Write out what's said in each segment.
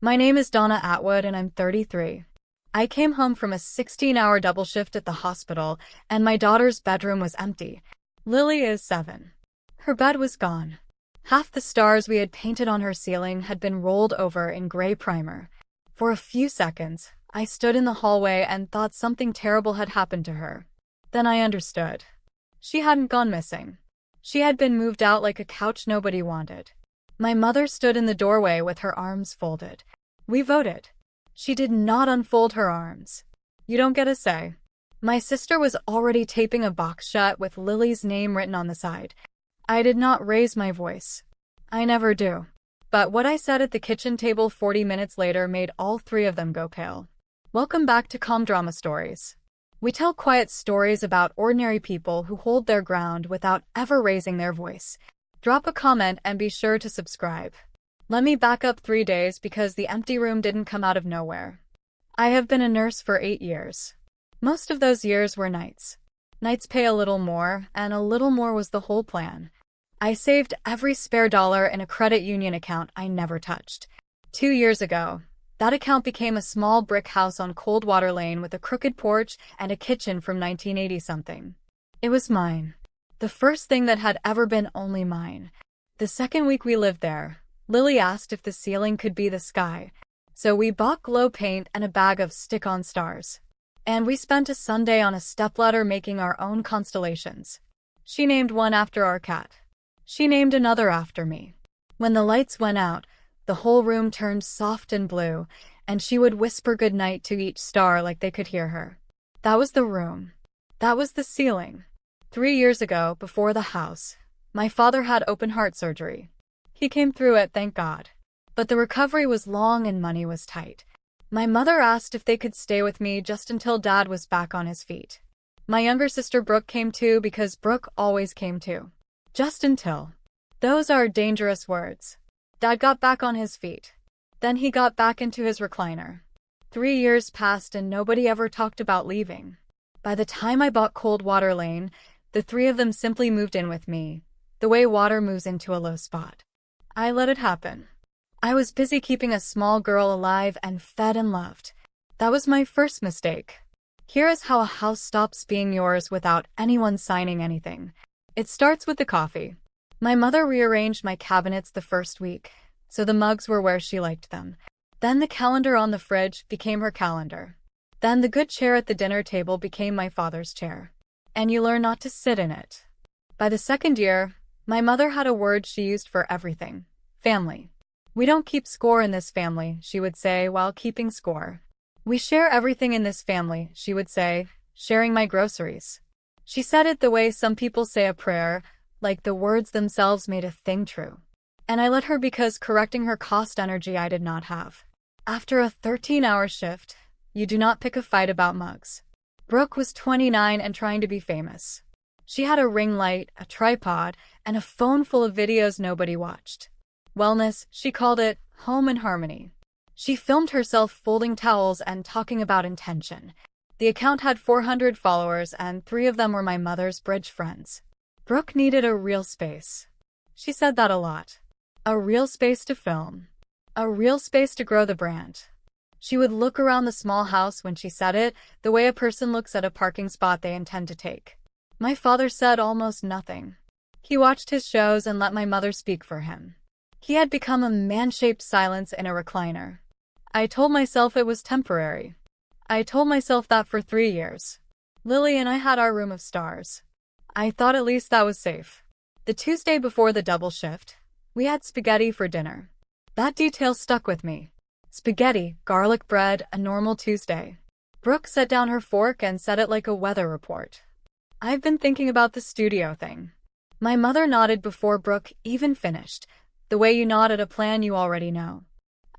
My name is Donna Atwood and I'm 33. I came home from a 16-hour double shift at the hospital and my daughter's bedroom was empty. Lily is 7. Her bed was gone. Half the stars we had painted on her ceiling had been rolled over in gray primer. For a few seconds, I stood in the hallway and thought something terrible had happened to her. Then I understood. She hadn't gone missing. She had been moved out like a couch nobody wanted. My mother stood in the doorway with her arms folded. We voted. She did not unfold her arms. You don't get a say. My sister was already taping a box shut with Lily's name written on the side. I did not raise my voice. I never do. But what I said at the kitchen table 40 minutes later made all three of them go pale. Welcome back to Calm Drama Stories. We tell quiet stories about ordinary people who hold their ground without ever raising their voice. Drop a comment and be sure to subscribe. Let me back up 3 days because the empty room didn't come out of nowhere. I have been a nurse for 8 years. Most of those years were nights. Nights pay a little more, and a little more was the whole plan. I saved every spare dollar in a credit union account I never touched. 2 years ago, that account became a small brick house on Coldwater Lane with a crooked porch and a kitchen from 1980-something. It was mine. The first thing that had ever been only mine. The second week we lived there, Lily asked if the ceiling could be the sky. So we bought glow paint and a bag of stick-on stars. And we spent a Sunday on a stepladder making our own constellations. She named one after our cat. She named another after me. When the lights went out, the whole room turned soft and blue, and she would whisper goodnight to each star like they could hear her. That was the room. That was the ceiling. 3 years ago, before the house, my father had open heart surgery. He came through it, thank God. But the recovery was long and money was tight. My mother asked if they could stay with me just until Dad was back on his feet. My younger sister Brooke came too because Brooke always came too. Just until. Those are dangerous words. Dad got back on his feet. Then he got back into his recliner. 3 years passed and nobody ever talked about leaving. By the time I bought Coldwater Lane, the three of them simply moved in with me, the way water moves into a low spot. I let it happen. I was busy keeping a small girl alive and fed and loved. That was my first mistake. Here is how a house stops being yours without anyone signing anything. It starts with the coffee. My mother rearranged my cabinets the first week, so the mugs were where she liked them. Then the calendar on the fridge became her calendar. Then the good chair at the dinner table became my father's chair. And you learn not to sit in it. By the second year, my mother had a word she used for everything. Family. We don't keep score in this family, she would say while keeping score. We share everything in this family, she would say, sharing my groceries. She said it the way some people say a prayer, like the words themselves made a thing true. And I let her because correcting her cost energy I did not have. After a 13-hour shift, you do not pick a fight about mugs. Brooke was 29 and trying to be famous. She had a ring light, a tripod, and a phone full of videos nobody watched. Wellness, she called it, home and harmony. She filmed herself folding towels and talking about intention. The account had 400 followers and 3 of them were my mother's bridge friends. Brooke needed a real space. She said that a lot. A real space to film. A real space to grow the brand. She would look around the small house when she said it, the way a person looks at a parking spot they intend to take. My father said almost nothing. He watched his shows and let my mother speak for him. He had become a man-shaped silence in a recliner. I told myself it was temporary. I told myself that for 3 years. Lily and I had our room of stars. I thought at least that was safe. The Tuesday before the double shift, we had spaghetti for dinner. That detail stuck with me. Spaghetti, garlic bread, a normal Tuesday. Brooke set down her fork and said it like a weather report. I've been thinking about the studio thing. My mother nodded before Brooke even finished, the way you nod at a plan you already know.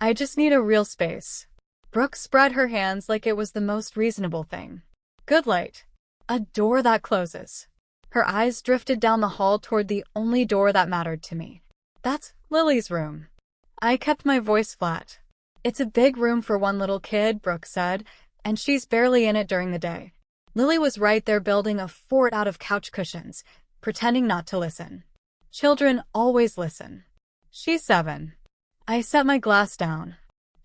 I just need a real space. Brooke spread her hands like it was the most reasonable thing. Good light. A door that closes. Her eyes drifted down the hall toward the only door that mattered to me. That's Lily's room. I kept my voice flat. It's a big room for one little kid, Brooke said, and she's barely in it during the day. Lily was right there building a fort out of couch cushions, pretending not to listen. Children always listen. She's 7. I set my glass down.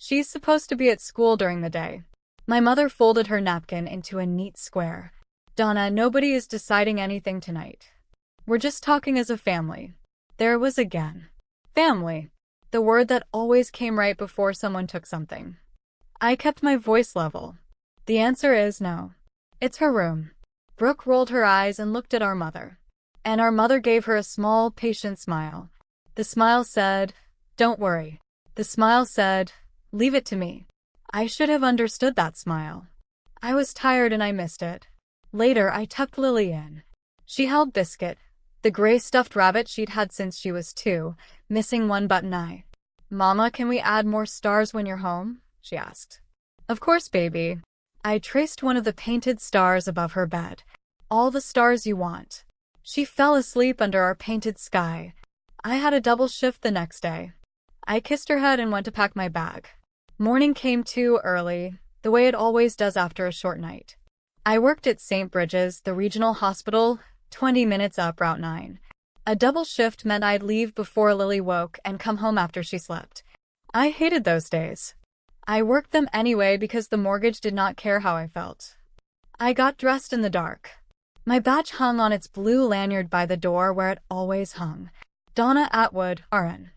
She's supposed to be at school during the day. My mother folded her napkin into a neat square. Donna, nobody is deciding anything tonight. We're just talking as a family. There it was again. Family. The word that always came right before someone took something. I kept my voice level. The answer is no. It's her room. Brooke rolled her eyes and looked at our mother. And our mother gave her a small, patient smile. The smile said, "Don't worry." The smile said, "Leave it to me." I should have understood that smile. I was tired and I missed it. Later, I tucked Lily in. She held Biscuit, the gray stuffed rabbit she'd had since she was 2, missing one button eye. "Mama, can we add more stars when you're home?" she asked. "Of course, baby." I traced one of the painted stars above her bed. "All the stars you want." She fell asleep under our painted sky. I had a double shift the next day. I kissed her head and went to pack my bag. Morning came too early, the way it always does after a short night. I worked at St. Bridges, the regional hospital, 20 minutes up Route 9. A double shift meant I'd leave before Lily woke and come home after she slept. I hated those days. I worked them anyway because the mortgage did not care how I felt. I got dressed in the dark. My badge hung on its blue lanyard by the door where it always hung. Donna Atwood, RN.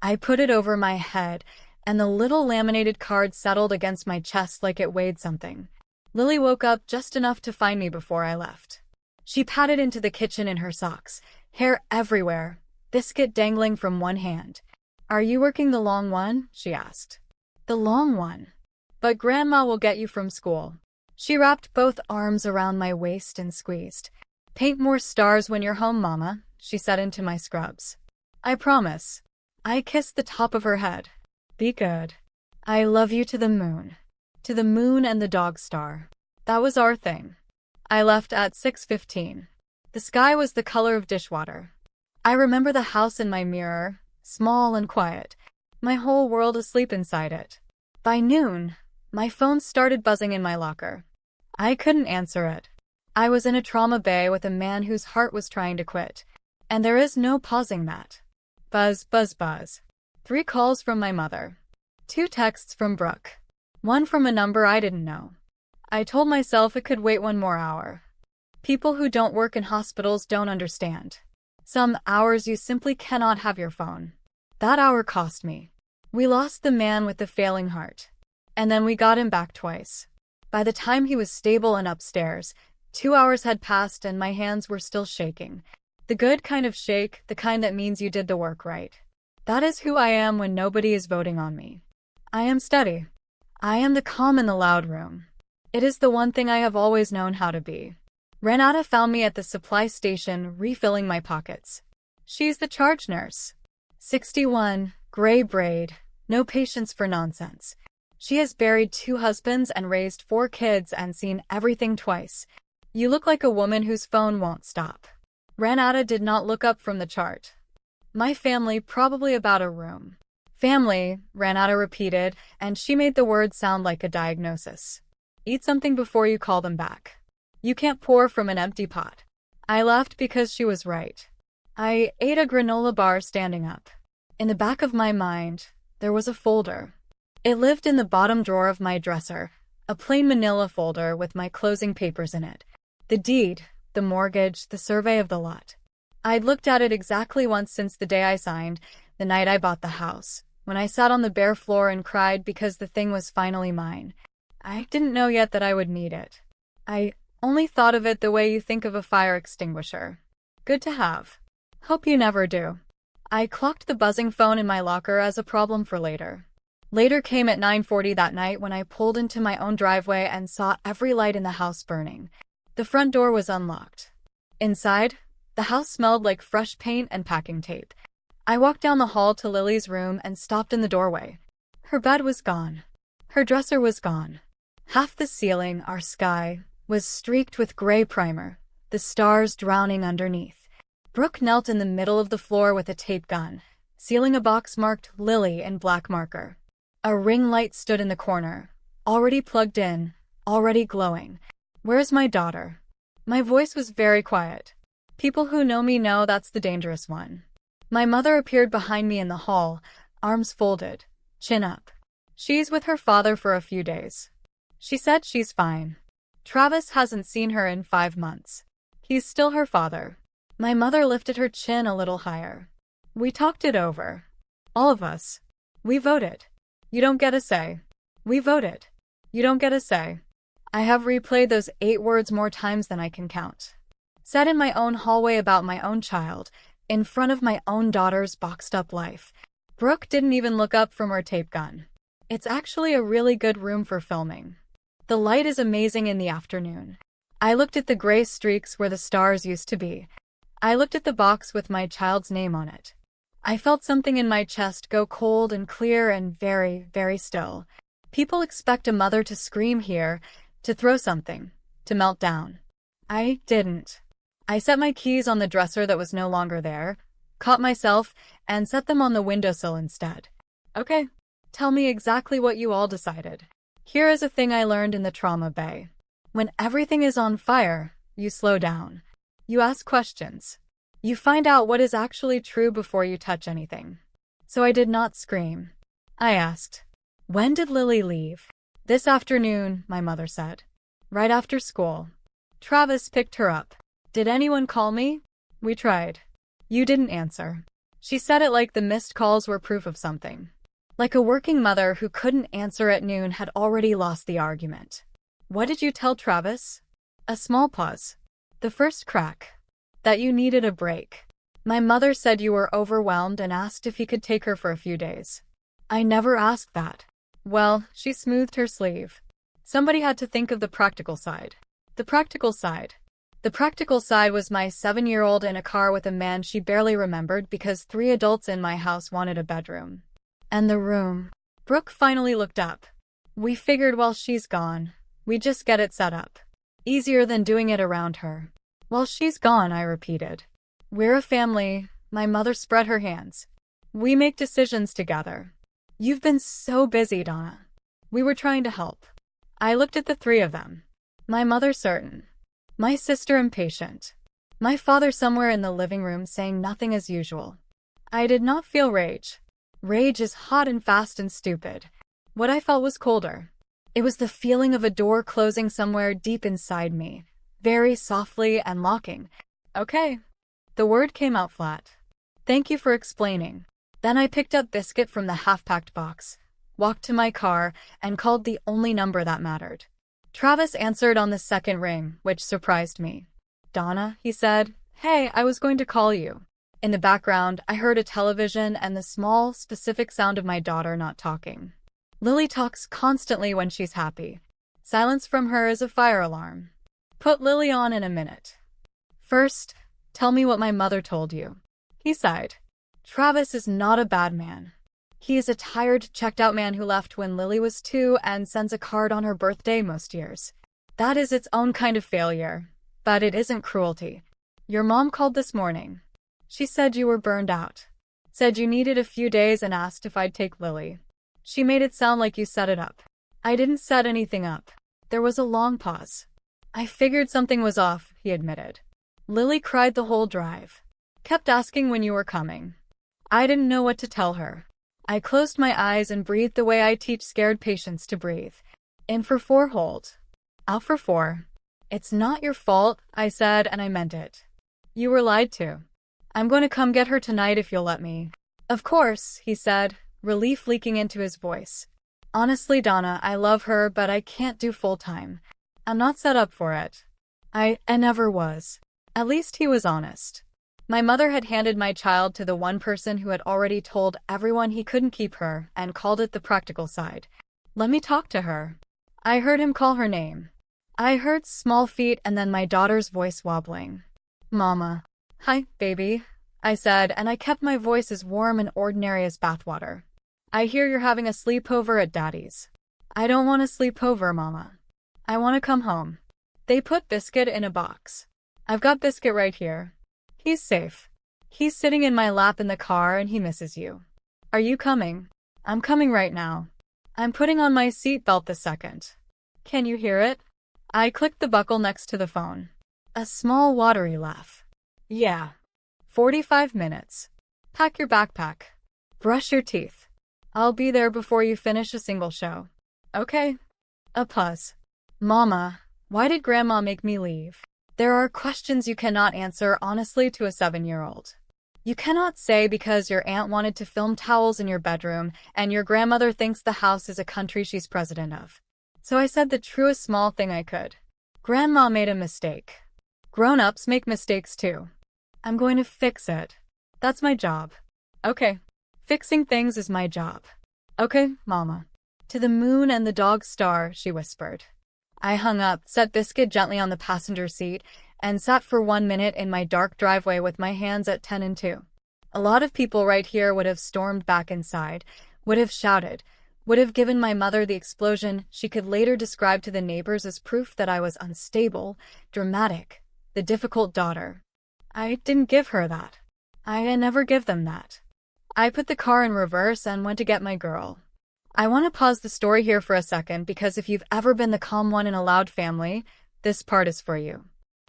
I put it over my head, and the little laminated card settled against my chest like it weighed something. Lily woke up just enough to find me before I left. She padded into the kitchen in her socks, hair everywhere, Biscuit dangling from one hand. "Are you working the long one?" she asked. "The long one. But Grandma will get you from school." She wrapped both arms around my waist and squeezed. "Paint more stars when you're home, Mama," she said into my scrubs. "I promise." I kissed the top of her head. "Be good. I love you to the moon." To the moon and the dog star. That was our thing. I left at 6:15. The sky was the color of dishwater. I remember the house in my mirror, small and quiet, my whole world asleep inside it. By noon, my phone started buzzing in my locker. I couldn't answer it. I was in a trauma bay with a man whose heart was trying to quit. And there is no pausing that. Buzz, buzz, buzz. 3 calls from my mother. 2 texts from Brooke. 1 from a number I didn't know. I told myself it could wait 1 more hour. People who don't work in hospitals don't understand. Some hours you simply cannot have your phone. That hour cost me. We lost the man with the failing heart. And then we got him back twice. By the time he was stable and upstairs, 2 hours had passed and my hands were still shaking. The good kind of shake, the kind that means you did the work right. That is who I am when nobody is voting on me. I am steady. I am the calm in the loud room. It is the one thing I have always known how to be. Renata found me at the supply station, refilling my pockets. She's the charge nurse. 61, gray braid, no patience for nonsense. She has buried 2 husbands and raised 4 kids and seen everything twice. You look like a woman whose phone won't stop. Renata did not look up from the chart. My family, probably about a room. Family, Renata repeated, and she made the word sound like a diagnosis. Eat something before you call them back. You can't pour from an empty pot. I laughed because she was right. I ate a granola bar standing up. In the back of my mind, there was a folder. It lived in the bottom drawer of my dresser, a plain manila folder with my closing papers in it. The deed, the mortgage, the survey of the lot. I'd looked at it exactly once since the day I signed, the night I bought the house, when I sat on the bare floor and cried because the thing was finally mine. I didn't know yet that I would need it. I only thought of it the way you think of a fire extinguisher. Good to have. Hope you never do. I clocked the buzzing phone in my locker as a problem for later. Later came at 9:40 that night when I pulled into my own driveway and saw every light in the house burning. The front door was unlocked. Inside, the house smelled like fresh paint and packing tape. I walked down the hall to Lily's room and stopped in the doorway. Her bed was gone. Her dresser was gone. Half the ceiling, our sky, was streaked with gray primer, the stars drowning underneath. Brooke knelt in the middle of the floor with a tape gun, sealing a box marked Lily in black marker. A ring light stood in the corner, already plugged in, already glowing. Where's my daughter? My voice was very quiet. People who know me know that's the dangerous one. My mother appeared behind me in the hall, arms folded, chin up. She's with her father for a few days. She said she's fine. Travis hasn't seen her in 5 months. He's still her father. My mother lifted her chin a little higher. We talked it over. All of us. We voted. You don't get a say. We voted. You don't get a say. I have replayed those 8 words more times than I can count. Said in my own hallway about my own child, in front of my own daughter's boxed-up life. Brooke didn't even look up from her tape gun. It's actually a really good room for filming. The light is amazing in the afternoon. I looked at the gray streaks where the stars used to be. I looked at the box with my child's name on it. I felt something in my chest go cold and clear and very, very still. People expect a mother to scream here, to throw something, to melt down. I didn't. I set my keys on the dresser that was no longer there, caught myself, and set them on the windowsill instead. Okay, tell me exactly what you all decided. Here is a thing I learned in the trauma bay. When everything is on fire, you slow down. You ask questions. You find out what is actually true before you touch anything. So I did not scream. I asked, when did Lily leave? This afternoon, my mother said. Right after school. Travis picked her up. Did anyone call me? We tried. You didn't answer. She said it like the missed calls were proof of something. Like a working mother who couldn't answer at noon had already lost the argument. What did you tell Travis? A small pause. The first crack. That you needed a break. My mother said you were overwhelmed and asked if he could take her for a few days. I never asked that. Well, she smoothed her sleeve. Somebody had to think of the practical side. The practical side. The practical side was my 7-year-old in a car with a man she barely remembered because 3 adults in my house wanted a bedroom. And the room. Brooke finally looked up. We figured while she's gone, we just get it set up. Easier than doing it around her. While she's gone, I repeated. We're a family. My mother spread her hands. We make decisions together. You've been so busy, Donna. We were trying to help. I looked at the 3 of them. My mother certain. My sister impatient. My father somewhere in the living room saying nothing as usual. I did not feel rage. Rage is hot and fast and stupid. What I felt was colder. It was the feeling of a door closing somewhere deep inside me, very softly and locking. Okay. The word came out flat. Thank you for explaining. Then I picked up biscuit from the half-packed box, walked to my car, and called the only number that mattered. Travis answered on the second ring, which surprised me. Donna, he said. Hey, I was going to call you. In the background, I heard a television and the small, specific sound of my daughter not talking. Lily talks constantly when she's happy. Silence from her is a fire alarm. Put Lily on in a minute. First, tell me what my mother told you. He sighed. Travis is not a bad man. He is a tired, checked-out man who left when Lily was 2 and sends a card on her birthday most years. That is its own kind of failure, but it isn't cruelty. Your mom called this morning. She said you were burned out. Said you needed a few days and asked if I'd take Lily. She made it sound like you set it up. I didn't set anything up. There was a long pause. I figured something was off, he admitted. Lily cried the whole drive. Kept asking when you were coming. I didn't know what to tell her. I closed my eyes and breathed the way I teach scared patients to breathe. In for 4, hold. Out for 4. It's not your fault, I said, and I meant it. You were lied to. I'm going to come get her tonight if you'll let me. Of course, he said, relief leaking into his voice. Honestly, Donna, I love her, but I can't do full-time. I'm not set up for it. I never was. At least he was honest. My mother had handed my child to the one person who had already told everyone he couldn't keep her and called it the practical side. Let me talk to her. I heard him call her name. I heard small feet and then my daughter's voice wobbling. Mama. Hi, baby, I said, and I kept my voice as warm and ordinary as bathwater. I hear you're having a sleepover at Daddy's. I don't want a sleepover, Mama. I want to come home. They put Biscuit in a box. I've got Biscuit right here. He's safe. He's sitting in my lap in the car and he misses you. Are you coming? I'm coming right now. I'm putting on my seatbelt the second. Can you hear it? I clicked the buckle next to the phone. A small watery laugh. Yeah. 45 minutes. Pack your backpack. Brush your teeth. I'll be there before you finish a single show. Okay? A pause. Mama, why did Grandma make me leave? There are questions you cannot answer honestly to a 7-year-old. You cannot say because your aunt wanted to film towels in your bedroom and your grandmother thinks the house is a country she's president of. So I said the truest small thing I could. Grandma made a mistake. Grown-ups make mistakes too. I'm going to fix it. That's my job. Okay. Fixing things is my job. Okay, Mama. To the moon and the dog star, she whispered. I hung up, set Biscuit gently on the passenger seat, and sat for 1 minute in my dark driveway with my hands at 10 and 2. A lot of people right here would have stormed back inside, would have shouted, would have given my mother the explosion she could later describe to the neighbors as proof that I was unstable, dramatic, the difficult daughter. I didn't give her that. I never give them that. I put the car in reverse and went to get my girl. I want to pause the story here for a second because if you've ever been the calm one in a loud family, this part is for you.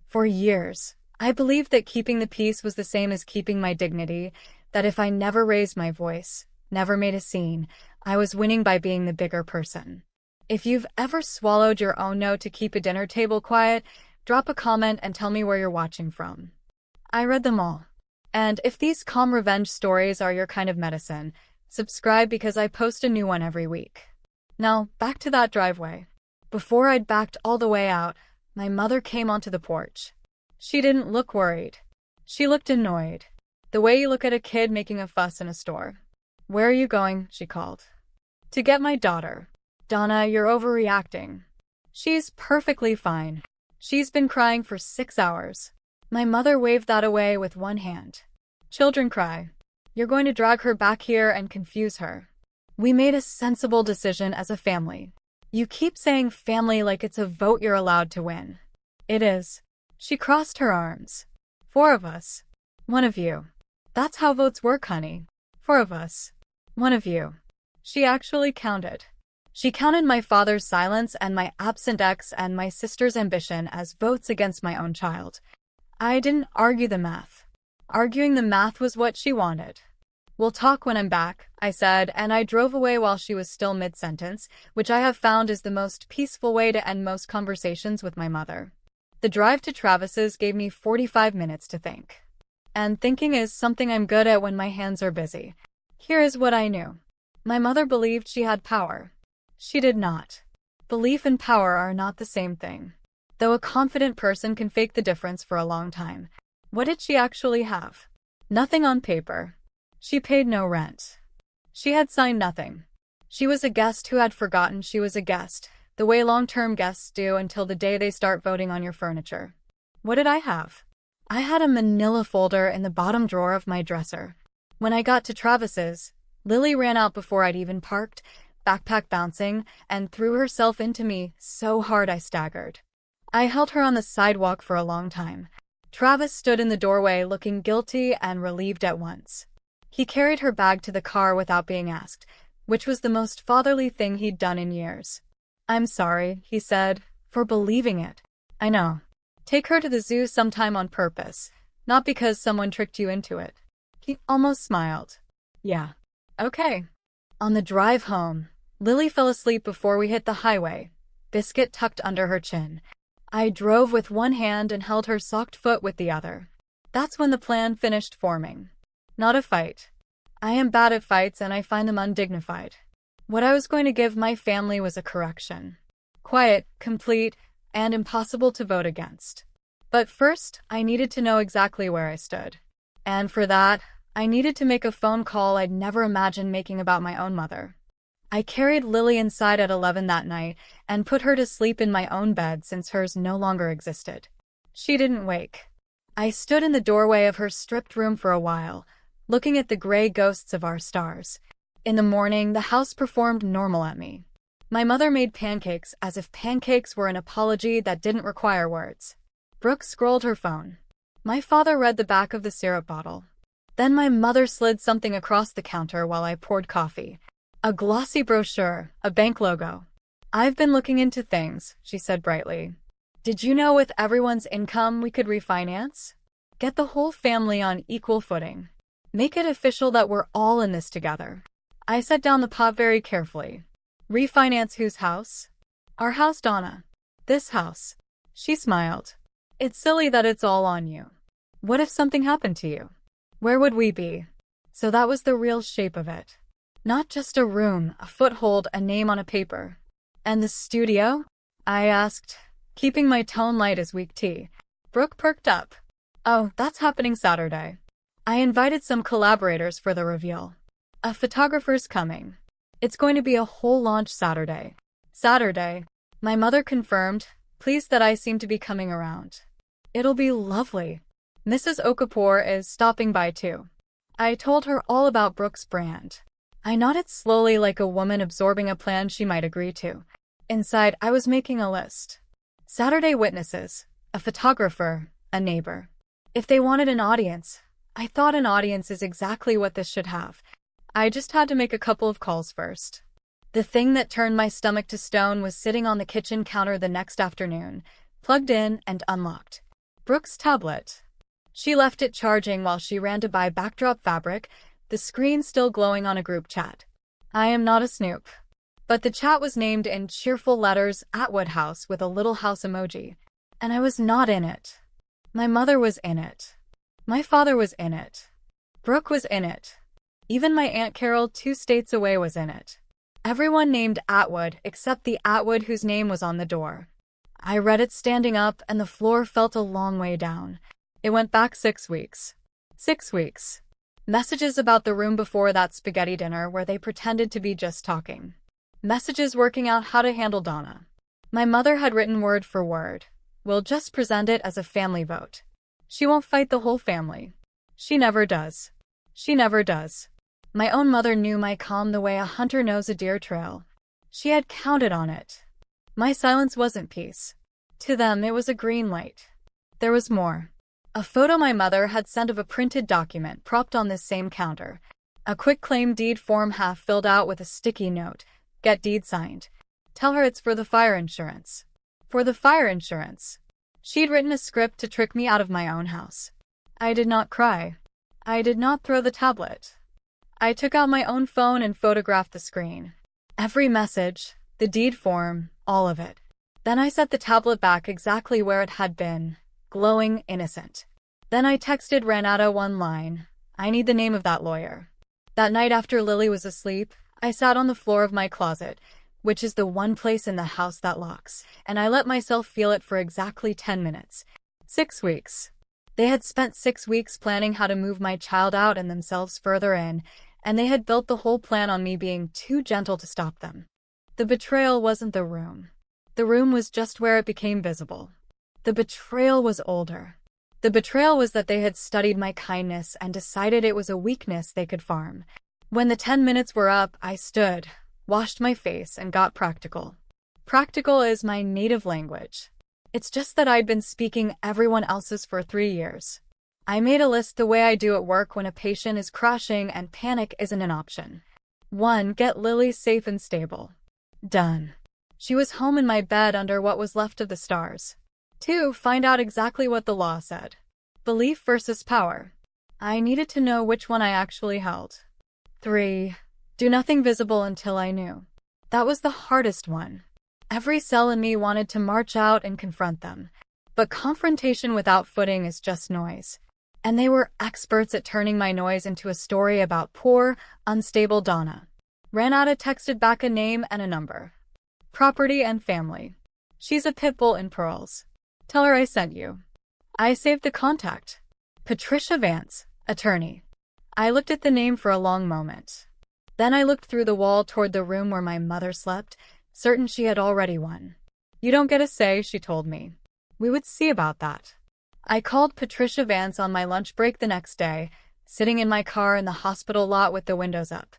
For years, I believed that keeping the peace was the same as keeping my dignity, that if I never raised my voice, never made a scene, I was winning by being the bigger person. If you've ever swallowed your own no to keep a dinner table quiet, drop a comment and tell me where you're watching from. I read them all. And if these calm revenge stories are your kind of medicine, subscribe because I post a new one every week. Now, back to that driveway. Before I'd backed all the way out, my mother came onto the porch. She didn't look worried. She looked annoyed. The way you look at a kid making a fuss in a store. Where are you going? She called. To get my daughter. Donna, you're overreacting. She's perfectly fine. She's been crying for 6 hours. My mother waved that away with one hand. Children cry. You're going to drag her back here and confuse her. We made a sensible decision as a family. You keep saying family like it's a vote you're allowed to win. It is. She crossed her arms. 4 of us. 1 of you. That's how votes work, honey. 4 of us. 1 of you. She actually counted. She counted my father's silence and my absent ex and my sister's ambition as votes against my own child. I didn't argue the math. Arguing the math was what she wanted. We'll talk when I'm back, I said, and I drove away while she was still mid-sentence, which I have found is the most peaceful way to end most conversations with my mother. The drive to Travis's gave me 45 minutes to think. And thinking is something I'm good at when my hands are busy. Here is what I knew. My mother believed she had power. She did not. Belief and power are not the same thing. Though a confident person can fake the difference for a long time. What did she actually have? Nothing on paper. She paid no rent. She had signed nothing. She was a guest who had forgotten she was a guest, the way long-term guests do until the day they start voting on your furniture. What did I have? I had a manila folder in the bottom drawer of my dresser. When I got to Travis's, Lily ran out before I'd even parked, backpack bouncing, and threw herself into me so hard I staggered. I held her on the sidewalk for a long time. Travis stood in the doorway looking guilty and relieved at once. He carried her bag to the car without being asked, which was the most fatherly thing he'd done in years. I'm sorry, he said, for believing it. I know. Take her to the zoo sometime on purpose, not because someone tricked you into it. He almost smiled. Yeah. Okay. On the drive home, Lily fell asleep before we hit the highway, Biscuit tucked under her chin. I drove with one hand and held her socked foot with the other. That's when the plan finished forming. Not a fight. I am bad at fights and I find them undignified. What I was going to give my family was a correction. Quiet, complete, and impossible to vote against. But first, I needed to know exactly where I stood. And for that, I needed to make a phone call I'd never imagined making about my own mother. I carried Lily inside at 11 that night and put her to sleep in my own bed since hers no longer existed. She didn't wake. I stood in the doorway of her stripped room for a while, looking at the gray ghosts of our stars. In the morning, the house performed normal at me. My mother made pancakes as if pancakes were an apology that didn't require words. Brooke scrolled her phone. My father read the back of the syrup bottle. Then my mother slid something across the counter while I poured coffee. A glossy brochure, a bank logo. I've been looking into things, she said brightly. Did you know with everyone's income we could refinance? Get the whole family on equal footing. Make it official that we're all in this together. I set down the pot very carefully. Refinance whose house? Our house, Donna. This house. She smiled. It's silly that it's all on you. What if something happened to you? Where would we be? So that was the real shape of it. Not just a room, a foothold, a name on a paper. And the studio? I asked, keeping my tone light as weak tea. Brooke perked up. Oh, that's happening Saturday. I invited some collaborators for the reveal. A photographer's coming. It's going to be a whole launch Saturday. Saturday, my mother confirmed, pleased that I seem to be coming around. It'll be lovely. Mrs. Okafor is stopping by too. I told her all about Brooke's brand. I nodded slowly like a woman absorbing a plan she might agree to. Inside, I was making a list. Saturday witnesses, a photographer, a neighbor. If they wanted an audience, I thought an audience is exactly what this should have. I just had to make a couple of calls first. The thing that turned my stomach to stone was sitting on the kitchen counter the next afternoon, plugged in and unlocked. Brooke's tablet. She left it charging while she ran to buy backdrop fabric, the screen still glowing on a group chat. I am not a snoop. But the chat was named in cheerful letters Atwood House with a little house emoji. And I was not in it. My mother was in it. My father was in it. Brooke was in it. Even my Aunt Carol 2 states away was in it. Everyone named Atwood except the Atwood whose name was on the door. I read it standing up and the floor felt a long way down. It went back 6 weeks. 6 weeks. Messages about the room before that spaghetti dinner where they pretended to be just talking. Messages working out how to handle Donna. My mother had written word for word. We'll just present it as a family vote. She won't fight the whole family. She never does. She never does. My own mother knew my calm the way a hunter knows a deer trail. She had counted on it. My silence wasn't peace. To them, it was a green light. There was more. A photo my mother had sent of a printed document propped on this same counter. A quitclaim deed form half filled out with a sticky note. Get deed signed. Tell her it's for the fire insurance. For the fire insurance. She'd written a script to trick me out of my own house. I did not cry. I did not throw the tablet. I took out my own phone and photographed the screen. Every message, the deed form, all of it. Then I set the tablet back exactly where it had been, glowing innocent. Then I texted Renata one line. I need the name of that lawyer. That night after Lily was asleep, I sat on the floor of my closet, which is the one place in the house that locks, and I let myself feel it for exactly 10 minutes. 6 weeks. They had spent 6 weeks planning how to move my child out and themselves further in, and they had built the whole plan on me being too gentle to stop them. The betrayal wasn't the room. The room was just where it became visible. The betrayal was older. The betrayal was that they had studied my kindness and decided it was a weakness they could farm. When the 10 minutes were up, I stood, washed my face, and got practical. Practical is my native language. It's just that I'd been speaking everyone else's for 3 years. I made a list the way I do at work when a patient is crashing and panic isn't an option. 1. Get Lily safe and stable. Done. She was home in my bed under what was left of the stars. 2. Find out exactly what the law said. Belief versus power. I needed to know which one I actually held. 3. Do nothing visible until I knew. That was the hardest one. Every cell in me wanted to march out and confront them. But confrontation without footing is just noise. And they were experts at turning my noise into a story about poor, unstable Donna. Renata texted back a name and a number. Property and family. She's a pit bull in pearls. Tell her I sent you. I saved the contact. Patricia Vance, attorney. I looked at the name for a long moment. Then I looked through the wall toward the room where my mother slept, certain she had already won. You don't get a say, she told me. We would see about that. I called Patricia Vance on my lunch break the next day, sitting in my car in the hospital lot with the windows up.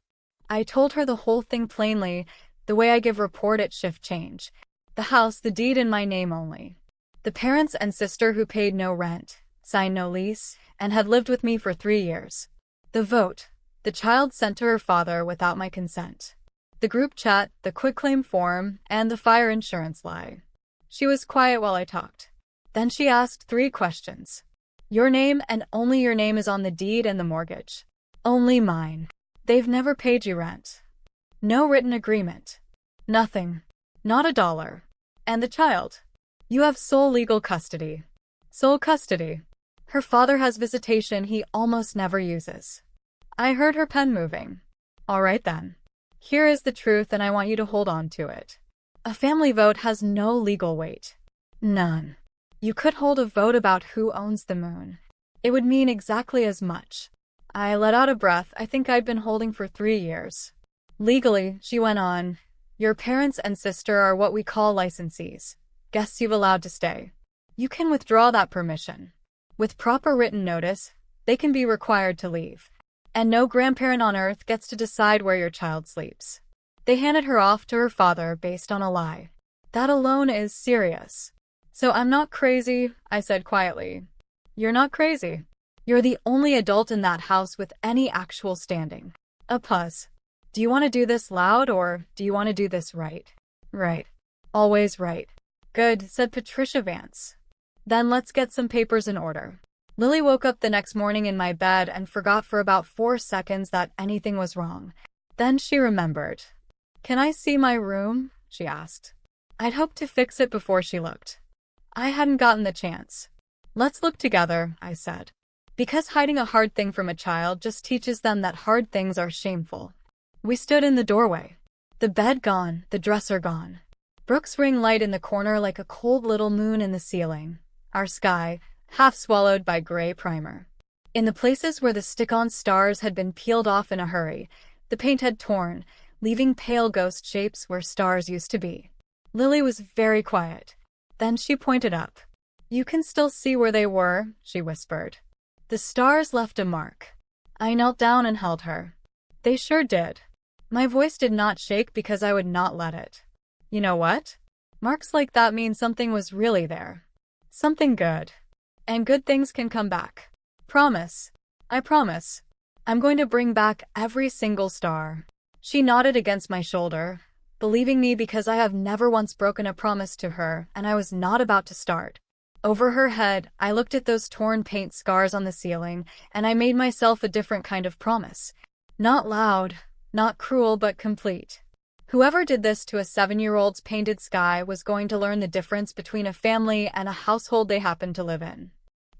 I told her the whole thing plainly, the way I give report at shift change. The house, the deed in my name only. The parents and sister who paid no rent, signed no lease, and had lived with me for 3 years. The vote. The child sent to her father without my consent. The group chat, the quitclaim form, and the fire insurance lie. She was quiet while I talked. Then she asked 3 questions. Your name and only your name is on the deed and the mortgage. Only mine. They've never paid you rent. No written agreement. Nothing. Not a dollar. And the child? You have sole legal custody. Sole custody. Her father has visitation he almost never uses. I heard her pen moving. All right then. Here is the truth and I want you to hold on to it. A family vote has no legal weight. None. You could hold a vote about who owns the moon. It would mean exactly as much. I let out a breath I think I'd been holding for 3 years. Legally, she went on, your parents and sister are what we call licensees. Guests you've allowed to stay. You can withdraw that permission. With proper written notice, they can be required to leave. And no grandparent on earth gets to decide where your child sleeps. They handed her off to her father based on a lie. That alone is serious. So I'm not crazy, I said quietly. You're not crazy. You're the only adult in that house with any actual standing. A pause. Do you want to do this loud or do you want to do this right? Right. Always right. Good, said Patricia Vance. Then let's get some papers in order. Lily woke up the next morning in my bed and forgot for about 4 seconds that anything was wrong. Then she remembered. Can I see my room? She asked. I'd hoped to fix it before she looked. I hadn't gotten the chance. Let's look together, I said. Because hiding a hard thing from a child just teaches them that hard things are shameful. We stood in the doorway. The bed gone, the dresser gone. Brooke's ring light in the corner like a cold little moon in the ceiling. Our sky, half swallowed by gray primer. In the places where the stick-on stars had been peeled off in a hurry, the paint had torn, leaving pale ghost shapes where stars used to be. Lily was very quiet. Then she pointed up. You can still see where they were, she whispered. The stars left a mark. I knelt down and held her. They sure did. My voice did not shake because I would not let it. You know what? Marks like that mean something was really there. Something good. And good things can come back. Promise. I promise. I'm going to bring back every single star. She nodded against my shoulder, believing me because I have never once broken a promise to her, and I was not about to start. Over her head, I looked at those torn paint scars on the ceiling, and I made myself a different kind of promise. Not loud, not cruel, but complete. Whoever did this to a 7-year-old's painted sky was going to learn the difference between a family and a household they happened to live in.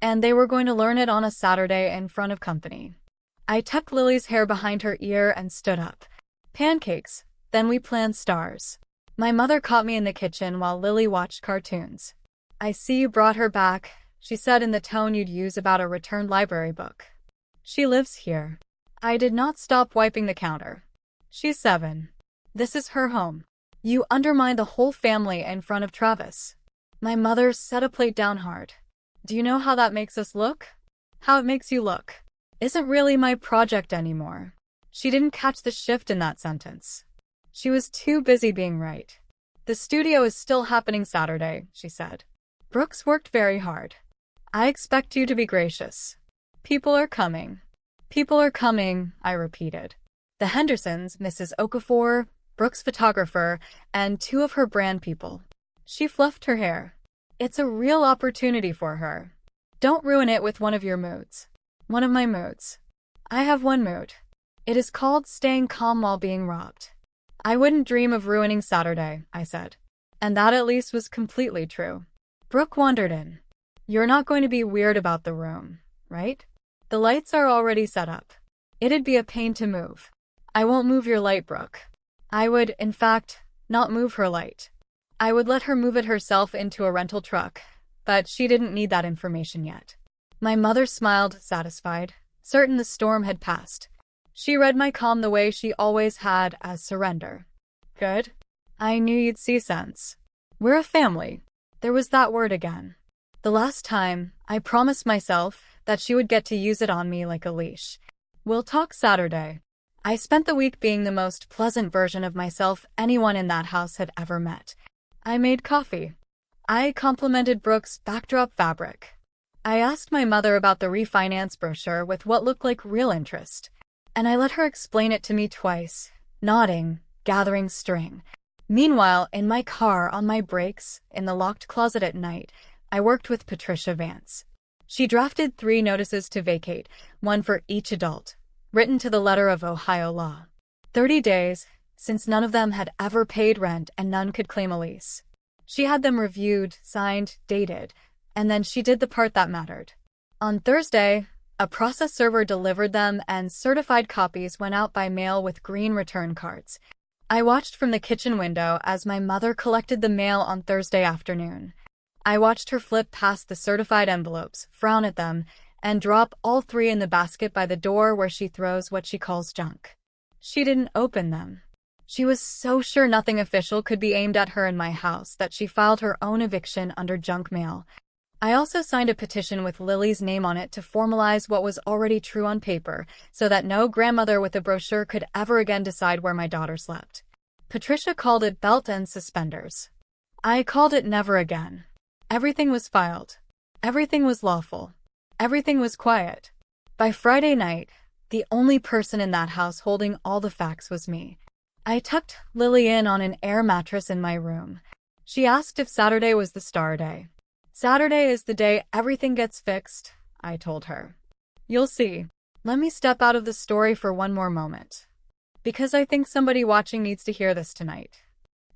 And they were going to learn it on a Saturday in front of company. I tucked Lily's hair behind her ear and stood up. Pancakes. Then we planned stars. My mother caught me in the kitchen while Lily watched cartoons. I see you brought her back, she said in the tone you'd use about a returned library book. She lives here. I did not stop wiping the counter. She's 7. This is her home. You undermine the whole family in front of Travis. My mother set a plate down hard. Do you know how that makes us look? How it makes you look. Isn't really my project anymore. She didn't catch the shift in that sentence. She was too busy being right. The studio is still happening Saturday, she said. Brooks worked very hard. I expect you to be gracious. People are coming. People are coming, I repeated. The Hendersons, Mrs. Okafor, Brooks' photographer, and 2 of her brand people. She fluffed her hair. It's a real opportunity for her. Don't ruin it with one of your moods. One of my moods. I have one mood. It is called staying calm while being robbed. I wouldn't dream of ruining Saturday, I said. And that at least was completely true. Brooke wandered in. You're not going to be weird about the room, right? The lights are already set up. It'd be a pain to move. I won't move your light, Brooke. I would, in fact, not move her light. I would let her move it herself into a rental truck, but she didn't need that information yet. My mother smiled, satisfied, certain the storm had passed. She read my calm the way she always had, as surrender. Good. I knew you'd see sense. We're a family. There was that word again. The last time, I promised myself that she would get to use it on me like a leash. We'll talk Saturday. I spent the week being the most pleasant version of myself anyone in that house had ever met. I made coffee. I complimented Brooke's backdrop fabric. I asked my mother about the refinance brochure with what looked like real interest. And I let her explain it to me twice, nodding, gathering string. Meanwhile, in my car, on my brakes, in the locked closet at night, I worked with Patricia Vance. She drafted 3 notices to vacate, 1 for each adult. written to the letter of Ohio law. 30 days, since none of them had ever paid rent and none could claim a lease. She had them reviewed, signed, dated, and then she did the part that mattered. On Thursday, a process server delivered them and certified copies went out by mail with green return cards. I watched from the kitchen window as my mother collected the mail on Thursday afternoon. I watched her flip past the certified envelopes, frown at them, and drop all 3 in the basket by the door where she throws what she calls junk. She didn't open them. She was so sure nothing official could be aimed at her in my house that she filed her own eviction under junk mail. I also signed a petition with Lily's name on it to formalize what was already true on paper, so that no grandmother with a brochure could ever again decide where my daughter slept. Patricia called it belt and suspenders. I called it never again. Everything was filed. Everything was lawful. Everything was quiet. By Friday night, the only person in that house holding all the facts was me. I tucked Lily in on an air mattress in my room. She asked if Saturday was the star day. Saturday is the day everything gets fixed, I told her. You'll see. Let me step out of the story for one more moment. Because I think somebody watching needs to hear this tonight.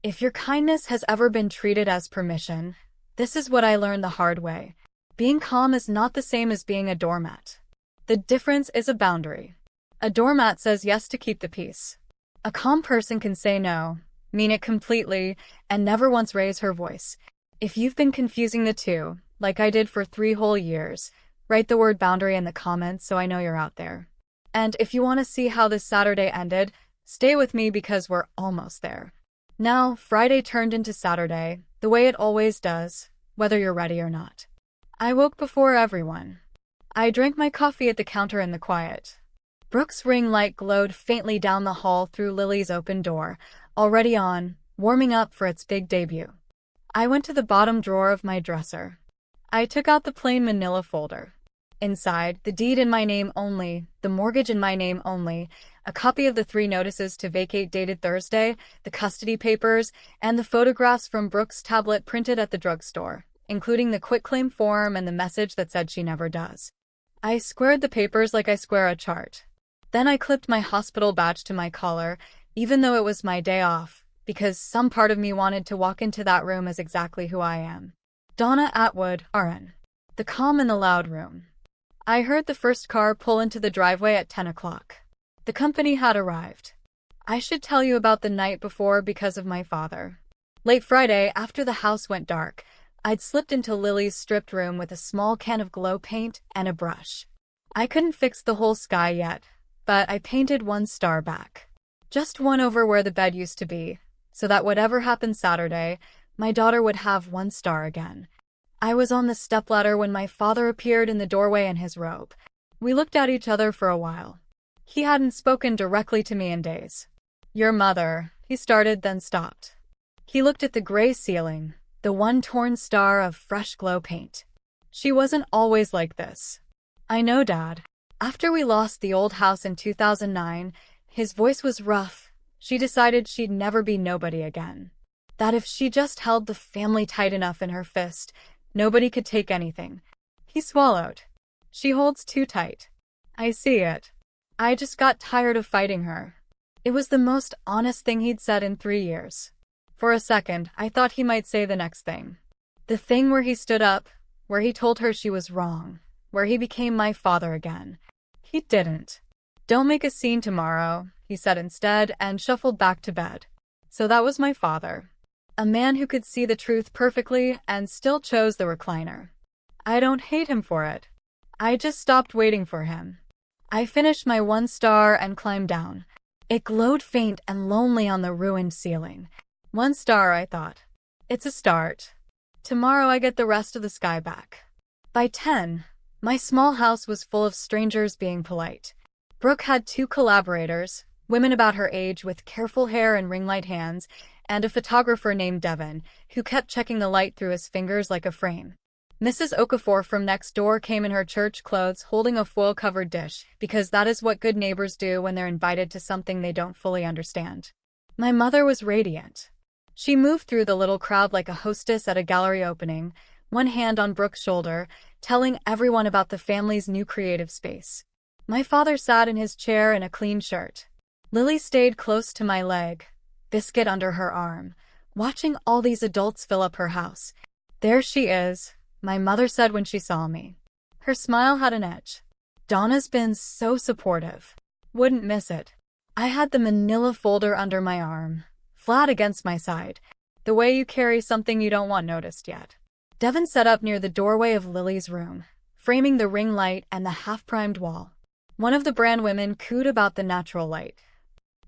If your kindness has ever been treated as permission, this is what I learned the hard way. Being calm is not the same as being a doormat. The difference is a boundary. A doormat says yes to keep the peace. A calm person can say no, mean it completely, and never once raise her voice. If you've been confusing the two, like I did for 3 whole years, write the word boundary in the comments so I know you're out there. And if you want to see how this Saturday ended, stay with me because we're almost there. Now, Friday turned into Saturday, the way it always does, whether you're ready or not. I woke before everyone. I drank my coffee at the counter in the quiet. Brooke's ring light glowed faintly down the hall through Lily's open door, already on, warming up for its big debut. I went to the bottom drawer of my dresser. I took out the plain manila folder. Inside, the deed in my name only, the mortgage in my name only, a copy of the 3 notices to vacate dated Thursday, the custody papers, and the photographs from Brooke's tablet printed at the drugstore, including the quitclaim form and the message that said she never does. I squared the papers like I square a chart. Then I clipped my hospital badge to my collar, even though it was my day off, because some part of me wanted to walk into that room as exactly who I am. Donna Atwood, RN. The calm in the loud room. I heard the first car pull into the driveway at 10 o'clock. The company had arrived. I should tell you about the night before because of my father. Late Friday, after the house went dark, I'd slipped into Lily's stripped room with a small can of glow paint and a brush. I couldn't fix the whole sky yet, but I painted 1 star back. Just one over where the bed used to be, so that whatever happened Saturday, my daughter would have 1 star again. I was on the stepladder when my father appeared in the doorway in his robe. We looked at each other for a while. He hadn't spoken directly to me in days. Your mother, he started, then stopped. He looked at the gray ceiling, the 1 torn star of fresh glow paint. She wasn't always like this. I know, Dad. After we lost the old house in 2009, his voice was rough. She decided she'd never be nobody again. That if she just held the family tight enough in her fist, nobody could take anything. He swallowed. She holds too tight. I see it. I just got tired of fighting her. It was the most honest thing he'd said in 3 years. For a second, I thought he might say the next thing. The thing where he stood up, where he told her she was wrong, where he became my father again. He didn't. Don't make a scene tomorrow, he said instead, and shuffled back to bed. So that was my father. A man who could see the truth perfectly and still chose the recliner. I don't hate him for it. I just stopped waiting for him. I finished my 1 star and climbed down. It glowed faint and lonely on the ruined ceiling. 1 star, I thought. It's a start. Tomorrow I get the rest of the sky back. By 10, my small house was full of strangers being polite. Brooke had 2 collaborators, women about her age with careful hair and ring-light hands, and a photographer named Devin, who kept checking the light through his fingers like a frame. Mrs. Okafor from next door came in her church clothes holding a foil-covered dish, because that is what good neighbors do when they're invited to something they don't fully understand. My mother was radiant. She moved through the little crowd like a hostess at a gallery opening, one hand on Brooke's shoulder, telling everyone about the family's new creative space. My father sat in his chair in a clean shirt. Lily stayed close to my leg, biscuit under her arm, watching all these adults fill up her house. There she is, my mother said when she saw me. Her smile had an edge. Donna's been so supportive. Wouldn't miss it. I had the manila folder under my arm, flat against my side, the way you carry something you don't want noticed yet. Devon sat up near the doorway of Lily's room, framing the ring light and the half-primed wall. One of the brand women cooed about the natural light.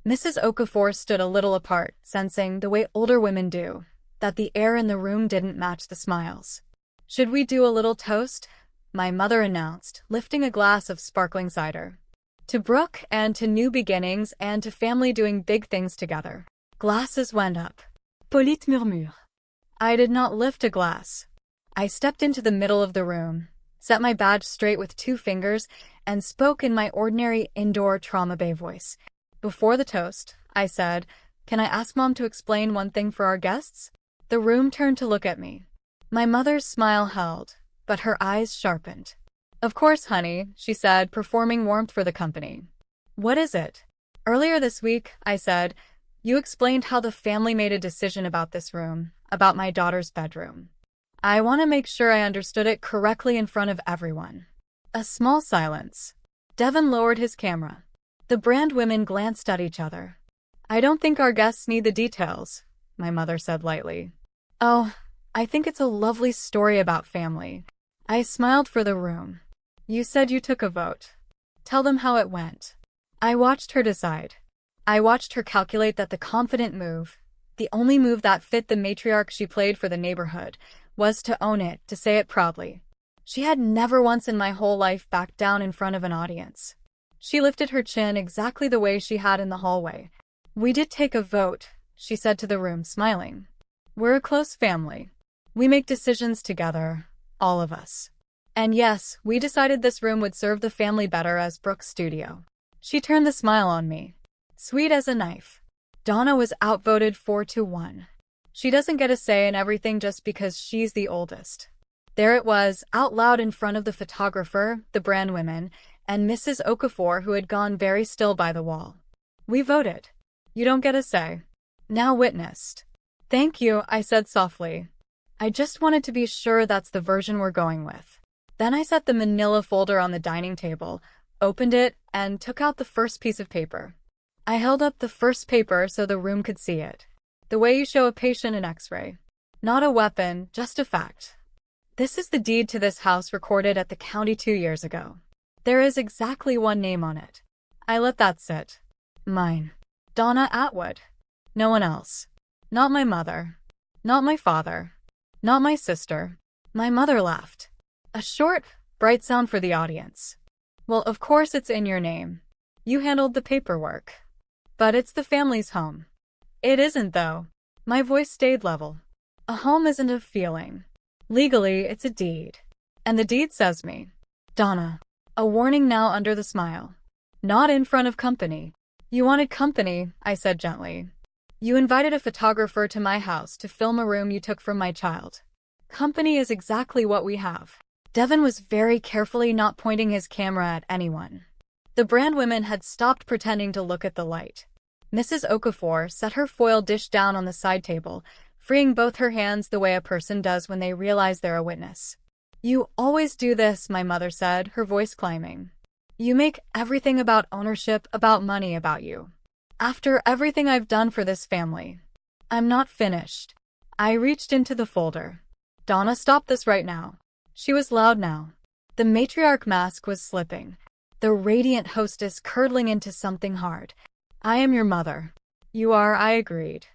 Mrs. Okafor stood a little apart, sensing, the way older women do, that the air in the room didn't match the smiles. "Should we do a little toast?" my mother announced, lifting a glass of sparkling cider. "To Brooke, and to new beginnings, and to family doing big things together." Glasses went up. Polite murmure. I did not lift a glass. I stepped into the middle of the room, set my badge straight with 2 fingers, and spoke in my ordinary indoor trauma bay voice. "Before the toast," I said, "can I ask Mom to explain one thing for our guests?" The room turned to look at me. My mother's smile held, but her eyes sharpened. "Of course, honey," she said, performing warmth for the company. "What is it?" "Earlier this week," I said, "you explained how the family made a decision about this room, about my daughter's bedroom. I want to make sure I understood it correctly in front of everyone." A small silence. Devon lowered his camera. The brand women glanced at each other. "I don't think our guests need the details," my mother said lightly. "Oh, I think it's a lovely story about family." I smiled for the room. "You said you took a vote. Tell them how it went." I watched her decide. I watched her calculate that the confident move, the only move that fit the matriarch she played for the neighborhood, was to own it, to say it proudly. She had never once in my whole life backed down in front of an audience. She lifted her chin exactly the way she had in the hallway. "We did take a vote," she said to the room, smiling. "We're a close family. We make decisions together, all of us. And yes, we decided this room would serve the family better as Brooke's studio." She turned the smile on me. Sweet as a knife. Donna was outvoted 4-1. She doesn't get a say in everything just because she's the oldest. There it was, out loud in front of the photographer, the brand women, and Mrs. Okafor, who had gone very still by the wall. "We voted. You don't get a say. Now witnessed." "Thank you," I said softly. "I just wanted to be sure that's the version we're going with." Then I set the manila folder on the dining table, opened it, and took out the first piece of paper. I held up the first paper so the room could see it. The way you show a patient an X-ray. Not a weapon, just a fact. "This is the deed to this house recorded at the county 2 years ago. There is exactly one name on it." I let that sit. Mine. Donna Atwood. No one else. Not my mother. Not my father. Not my sister. My mother laughed. A short, bright sound for the audience. "Well, of course it's in your name. You handled the paperwork. But it's the family's home." "It isn't, though." My voice stayed level. "A home isn't a feeling. Legally, it's a deed. And the deed says me." "Donna." A warning now under the smile. "Not in front of company." "You wanted company," I said gently. "You invited a photographer to my house to film a room you took from my child. Company is exactly what we have." Devon was very carefully not pointing his camera at anyone. The brand women had stopped pretending to look at the light. Mrs. Okafor set her foil dish down on the side table, freeing both her hands the way a person does when they realize they're a witness. "You always do this," my mother said, her voice climbing. "You make everything about ownership, about money, about you. After everything I've done for this family. I'm not finished." I reached into the folder. "Donna, stop this right now." She was loud now. The matriarch mask was slipping, the radiant hostess curdling into something hard. "I am your mother." "You are," I agreed.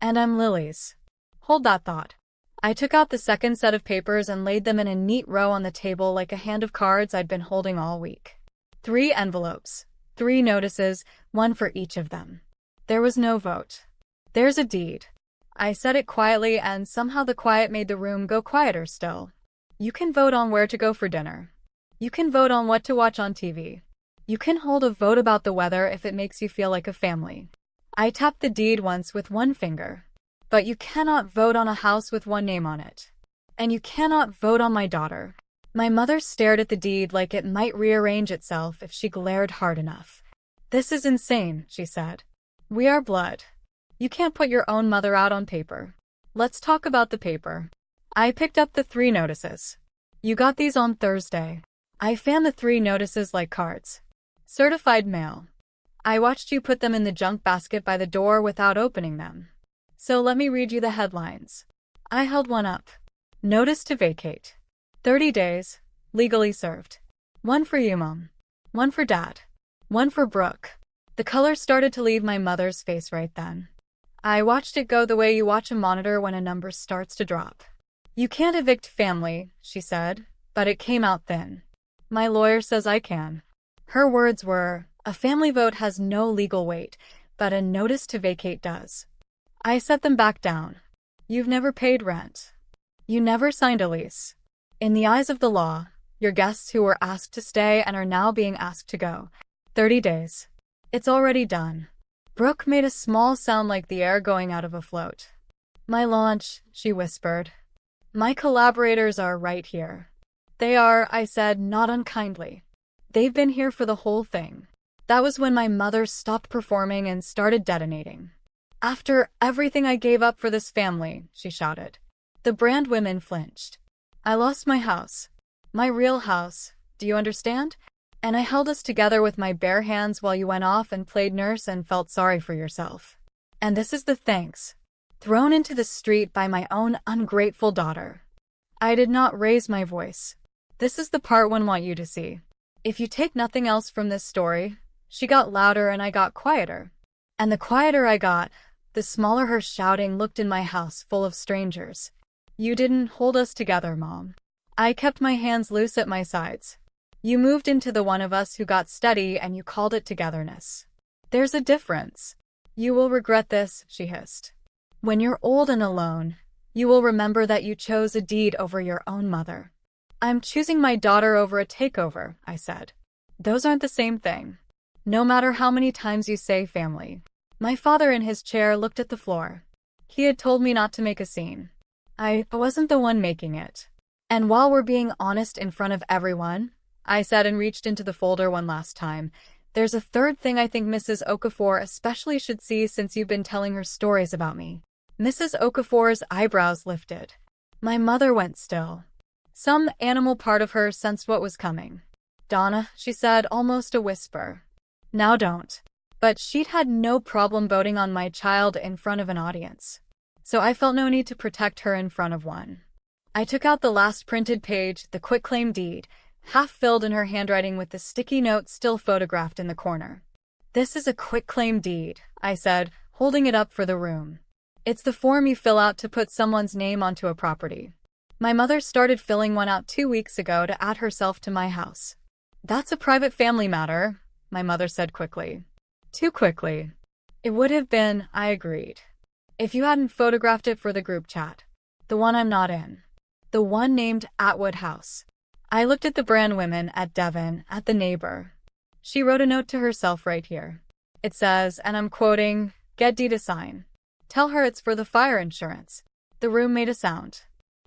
"And I'm Lily's." Hold that thought. I took out the second set of papers and laid them in a neat row on the table like a hand of cards I'd been holding all week. 3 envelopes, 3 notices, one for each of them. There was no vote. "There's a deed." I said it quietly, and somehow the quiet made the room go quieter still. "You can vote on where to go for dinner. You can vote on what to watch on TV. You can hold a vote about the weather if it makes you feel like a family." I tapped the deed once with one finger. "But you cannot vote on a house with one name on it. And you cannot vote on my daughter." My mother stared at the deed like it might rearrange itself if she glared hard enough. "This is insane," she said. "We are blood. You can't put your own mother out on paper." "Let's talk about the paper." I picked up the 3 notices. "You got these on Thursday." I fanned the 3 notices like cards. "Certified mail." "I watched you put them in the junk basket by the door without opening them. So let me read you the headlines." I held one up. "Notice to vacate. 30 days, legally served. One for you, Mom. One for Dad. One for Brooke." The color started to leave my mother's face right then. I watched it go the way you watch a monitor when a number starts to drop. "You can't evict family," she said, but it came out thin. "My lawyer says I can." Her words were, "A family vote has no legal weight, but a notice to vacate does." I set them back down. "You've never paid rent. You never signed a lease. In the eyes of the law, you're guests who were asked to stay and are now being asked to go. 30 days. It's already done." Brooke made a small sound like the air going out of a float. "My launch," she whispered. "My collaborators are right here." "They are," I said, not unkindly. "They've been here for the whole thing." That was when my mother stopped performing and started detonating. "After everything I gave up for this family," she shouted. The brand women flinched. "I lost my house. My real house. Do you understand? And I held us together with my bare hands while you went off and played nurse and felt sorry for yourself. And this is the thanks. Thrown into the street by my own ungrateful daughter." I did not raise my voice. "This is the part one want you to see. If you take nothing else from this story," she got louder and I got quieter. And the quieter I got, the smaller her shouting looked in my house full of strangers. "You didn't hold us together, Mom." I kept my hands loose at my sides. "You moved into the one of us who got steady and you called it togetherness. There's a difference. You will regret this," she hissed. "When you're old and alone, you will remember that you chose a deed over your own mother." "I'm choosing my daughter over a takeover," I said. "Those aren't the same thing. No matter how many times you say family." My father in his chair looked at the floor. He had told me not to make a scene. I wasn't the one making it. "And while we're being honest in front of everyone," I said and reached into the folder one last time, "there's a third thing I think Mrs. Okafor especially should see since you've been telling her stories about me." Mrs. Okafor's eyebrows lifted. My mother went still. Some animal part of her sensed what was coming. "Donna," she said, almost a whisper. "Now don't." But she'd had no problem voting on my child in front of an audience. So I felt no need to protect her in front of one. I took out the last printed page, the quitclaim deed, half filled in her handwriting with the sticky note still photographed in the corner. "This is a quitclaim deed," I said, holding it up for the room. "It's the form you fill out to put someone's name onto a property. My mother started filling one out 2 weeks ago to add herself to my house." "That's a private family matter," my mother said quickly. Too quickly. "It would have been," I agreed, "if you hadn't photographed it for the group chat. The one I'm not in. The one named Atwood House." I looked at the brand women, at Devon, at the neighbor. She wrote a note to herself right here. It says, and I'm quoting, "Get Dee to sign. Tell her it's for the fire insurance." The room made a sound.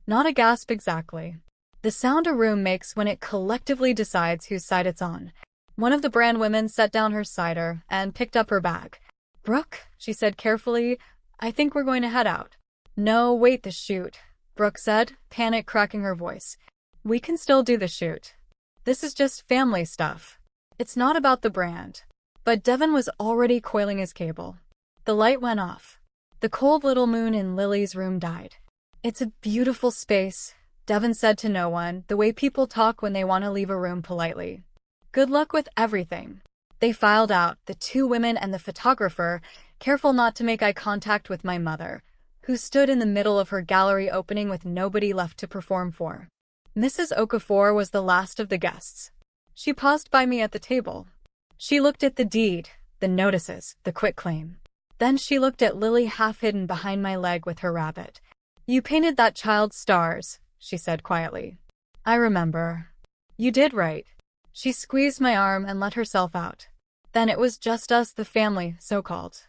Not a gasp exactly. The sound a room makes when it collectively decides whose side it's on. One of the brand women set down her cider and picked up her bag. "Brooke," she said carefully, "I think we're going to head out." "No, wait, the shoot," Brooke said, panic cracking her voice. "We can still do the shoot. This is just family stuff. It's not about the brand." But Devon was already coiling his cable. The light went off. The cold little moon in Lily's room died. "It's a beautiful space," Devon said to no one, the way people talk when they want to leave a room politely. "Good luck with everything." They filed out, the 2 women and the photographer, careful not to make eye contact with my mother, who stood in the middle of her gallery opening with nobody left to perform for. Mrs. Okafor was the last of the guests. She paused by me at the table. She looked at the deed, the notices, the quitclaim. Then she looked at Lily half hidden behind my leg with her rabbit. "You painted that child's stars," she said quietly. "I remember. You did right." She squeezed my arm and let herself out. Then it was just us, the family, so-called.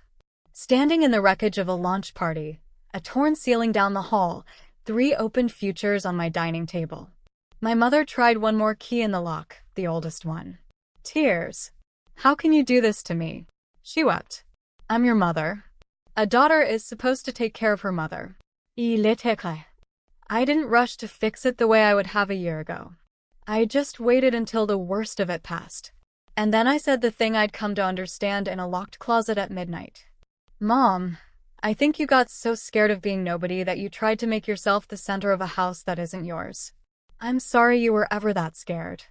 Standing in the wreckage of a launch party, a torn ceiling down the hall, 3 opened futures on my dining table. My mother tried one more key in the lock, the oldest one. Tears. How can you do this to me? She wept. I'm your mother. A daughter is supposed to take care of her mother. I didn't rush to fix it the way I would have a year ago. I just waited until the worst of it passed. And then I said the thing I'd come to understand in a locked closet at midnight. Mom, I think you got so scared of being nobody that you tried to make yourself the center of a house that isn't yours. I'm sorry you were ever that scared.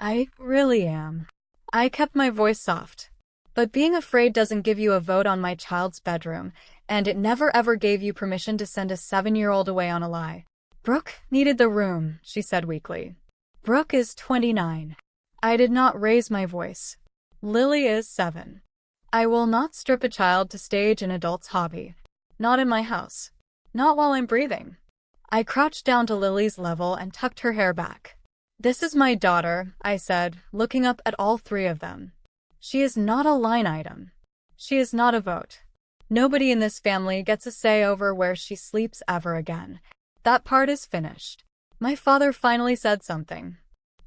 I really am. I kept my voice soft. But being afraid doesn't give you a vote on my child's bedroom, and it never ever gave you permission to send a 7-year-old away on a lie. Brooke needed the room, she said weakly. Brooke is 29. I did not raise my voice. Lily is 7. I will not strip a child to stage an adult's hobby. Not in my house. Not while I'm breathing. I crouched down to Lily's level and tucked her hair back. This is my daughter, I said, looking up at all three of them. She is not a line item. She is not a vote. Nobody in this family gets a say over where she sleeps ever again. That part is finished. My father finally said something.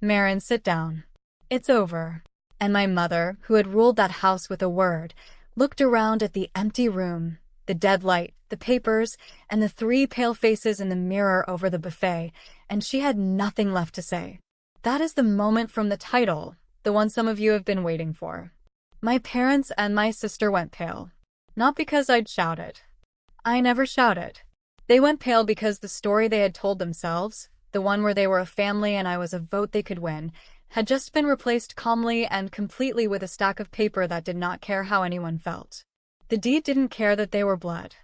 Marin, sit down. It's over. And my mother, who had ruled that house with a word, looked around at the empty room, the dead light, the papers, and the 3 pale faces in the mirror over the buffet, and she had nothing left to say. That is the moment from the title, the one some of you have been waiting for. My parents and my sister went pale. Not because I'd shouted. I never shouted. They went pale because the story they had told themselves, the one where they were a family and I was a vote they could win, had just been replaced calmly and completely with a stack of paper that did not care how anyone felt. The deed didn't care that they were blood.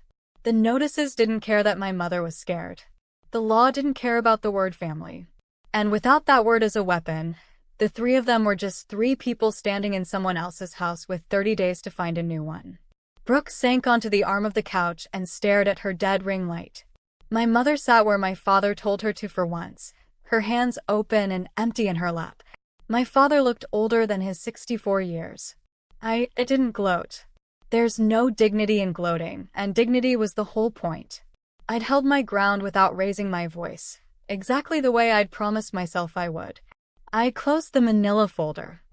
The notices didn't care that my mother was scared. The law didn't care about the word family. And without that word as a weapon, the 3 of them were just 3 people standing in someone else's house with 30 days to find a new one. Brooke sank onto the arm of the couch and stared at her dead ring light. My mother sat where my father told her to for once, her hands open and empty in her lap. My father looked older than his 64 years. I didn't gloat. There's no dignity in gloating, and dignity was the whole point. I'd held my ground without raising my voice, exactly the way I'd promised myself I would. I closed the manila folder.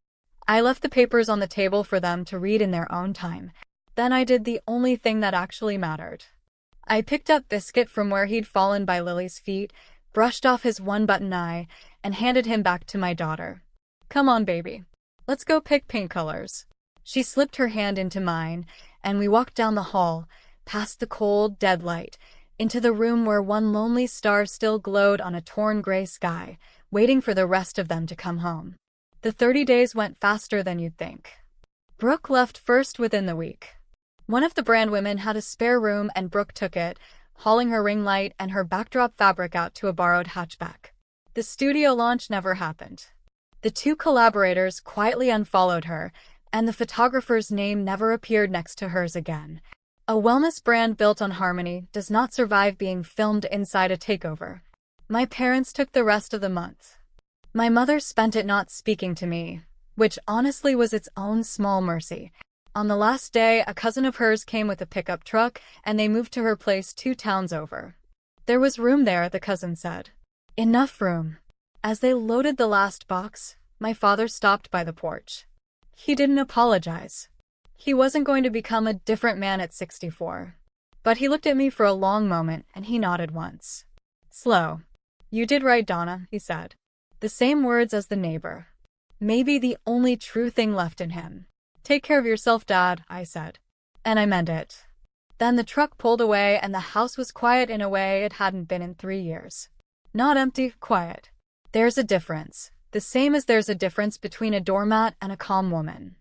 I left the papers on the table for them to read in their own time. Then I did the only thing that actually mattered. I picked up Biscuit from where he'd fallen by Lily's feet, brushed off his one-button eye, and handed him back to my daughter. Come on, baby. Let's go pick paint colors. She slipped her hand into mine, and we walked down the hall, past the cold, dead light, into the room where one lonely star still glowed on a torn gray sky, waiting for the rest of them to come home. The 30 days went faster than you'd think. Brooke left first within the week. One of the brand women had a spare room and Brooke took it, hauling her ring light and her backdrop fabric out to a borrowed hatchback. The studio launch never happened. The 2 collaborators quietly unfollowed her, and the photographer's name never appeared next to hers again. A wellness brand built on harmony does not survive being filmed inside a takeover. My parents took the rest of the month. My mother spent it not speaking to me, which honestly was its own small mercy. On the last day, a cousin of hers came with a pickup truck, and they moved to her place 2 towns over. There was room there, the cousin said. Enough room. As they loaded the last box, my father stopped by the porch. He didn't apologize. He wasn't going to become a different man at 64. But he looked at me for a long moment, and he nodded once. Slow. You did right, Donna, he said. The same words as the neighbor. Maybe the only true thing left in him. Take care of yourself, Dad, I said. And I meant it. Then the truck pulled away and the house was quiet in a way it hadn't been in 3 years. Not empty, quiet. There's a difference. The same as there's a difference between a doormat and a calm woman.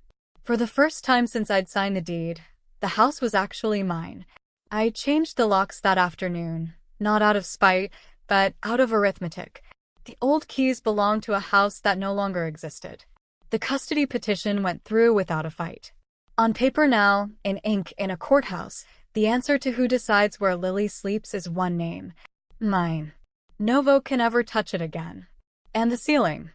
For the first time since I'd signed the deed, the house was actually mine. I changed the locks that afternoon, not out of spite, but out of arithmetic. The old keys belonged to a house that no longer existed. The custody petition went through without a fight. On paper now, in ink in a courthouse, the answer to who decides where Lily sleeps is one name. Mine. No vote can ever touch it again. And the ceiling.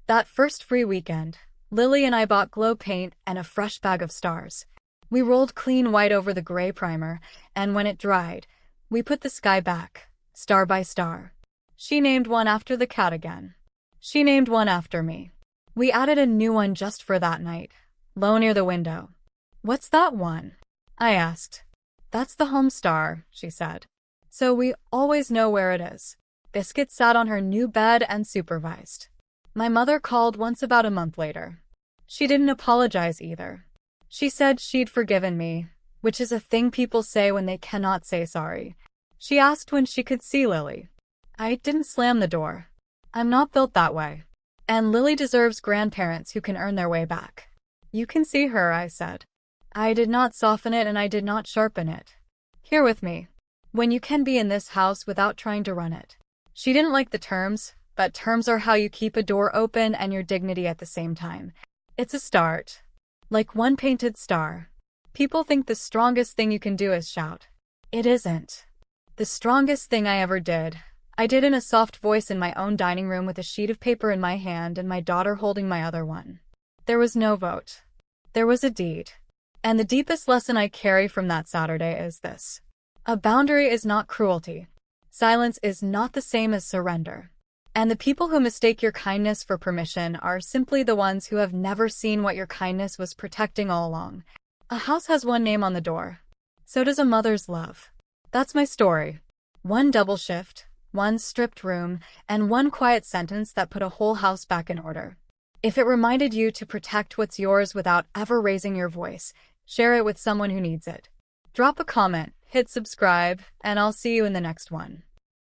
That first free weekend, Lily and I bought glow paint and a fresh bag of stars. We rolled clean white over the gray primer, and when it dried, we put the sky back, star by star. She named one after the cat again. She named one after me. We added a new one just for that night, low near the window. What's that one? I asked. That's the home star, she said. So we always know where it is. Biscuit sat on her new bed and supervised. My mother called once about a month later. She didn't apologize either. She said she'd forgiven me, which is a thing people say when they cannot say sorry. She asked when she could see Lily. I didn't slam the door. I'm not built that way. And Lily deserves grandparents who can earn their way back. You can see her, I said. I did not soften it and I did not sharpen it. Here with me. When you can be in this house without trying to run it. She didn't like the terms, but terms are how you keep a door open and your dignity at the same time. It's a start. Like one painted star. People think the strongest thing you can do is shout. It isn't. The strongest thing I ever did, I did in a soft voice in my own dining room with a sheet of paper in my hand and my daughter holding my other one. There was no vote. There was a deed. And the deepest lesson I carry from that Saturday is this. A boundary is not cruelty. Silence is not the same as surrender. And the people who mistake your kindness for permission are simply the ones who have never seen what your kindness was protecting all along. A house has one name on the door. So does a mother's love. That's my story. One double shift, one stripped room, and one quiet sentence that put a whole house back in order. If it reminded you to protect what's yours without ever raising your voice, share it with someone who needs it. Drop a comment, hit subscribe, and I'll see you in the next one.